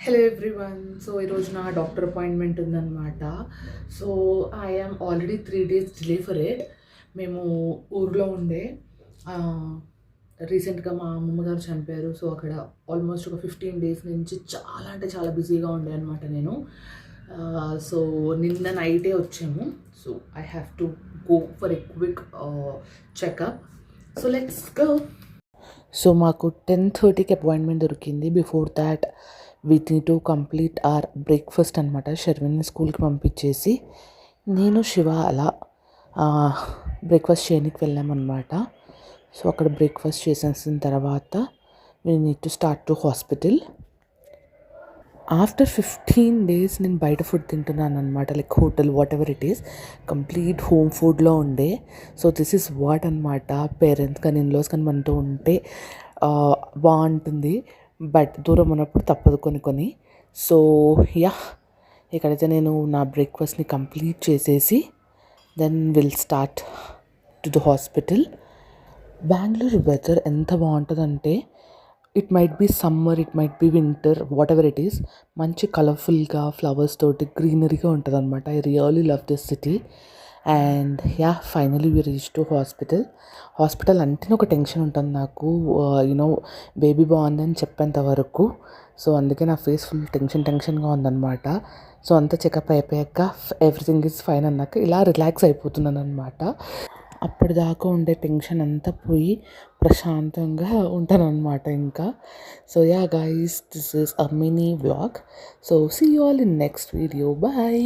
Hello everyone. So ఈరోజు నా doctor appointment ఉందన్నమాట. So I'm already 3 days delay for it. మేము ఊర్లో ఉండే రీసెంట్గా మా అమ్మమ్మగారు చనిపోయారు. సో అక్కడ ఆల్మోస్ట్ ఒక 15 days నుంచి చాలా అంటే చాలా బిజీగా ఉండే అనమాట నేను. సో నిన్న నైటే వచ్చాము. So I have to go for a quick checkup. So let's go. So మాకు 10:30కి అపాయింట్మెంట్ దొరికింది. Before that we need to complete hour breakfast అనమాట. షర్విన్ని స్కూల్కి పంపించేసి నేను శివ అలా బ్రేక్ఫాస్ట్ చేయడానికి వెళ్ళామన్నమాట. సో అక్కడ బ్రేక్ఫాస్ట్ చేసేసిన తర్వాత we need to start to hospital. After 15 days నేను బయట ఫుడ్ తింటున్నాను అనమాట. Like hotel what ever it is, complete home ఫుడ్లో ఉండే. సో దిస్ ఈస్ వాట్ అనమాట. పేరెంట్స్ కానీ ఇన్లాస్ కానీ మనతో ఉంటే బాగుంటుంది, బట్ దూరం ఉన్నప్పుడు తప్పదు కొన్ని. సో యా, ఇక్కడైతే నేను నా బ్రేక్ఫాస్ట్ని కంప్లీట్ చేసేసి then will start to the hospital. Bengaluru weather ఎంత బాగుంటుందంటే, it might be summer, it might be winter, whatever it is, మంచి కలర్ఫుల్గా ఫ్లవర్స్ తోటి గ్రీనరీగా ఉంటుంది అనమాట. I really love this city. And yeah, finally we reach to hospital అంటేనే ఒక టెన్షన్ ఉంటుంది నాకు, యూనో బేబీ బాగుందని చెప్పేంత వరకు. సో అందుకే నా ఫేస్ ఫుల్ టెన్షన్గా ఉందన్నమాట. సో అంతా చెకప్ అయిపోయాక ఎవ్రీథింగ్ ఈజ్ ఫైన్ అన్నాక ఇలా రిలాక్స్ అయిపోతున్నాను అనమాట. అప్పటిదాకా ఉండే టెన్షన్ అంతా పోయి ప్రశాంతంగా ఉంటానన్నమాట ఇంకా. So yeah guys, this is a mini vlog. So see you all in next video. Bye.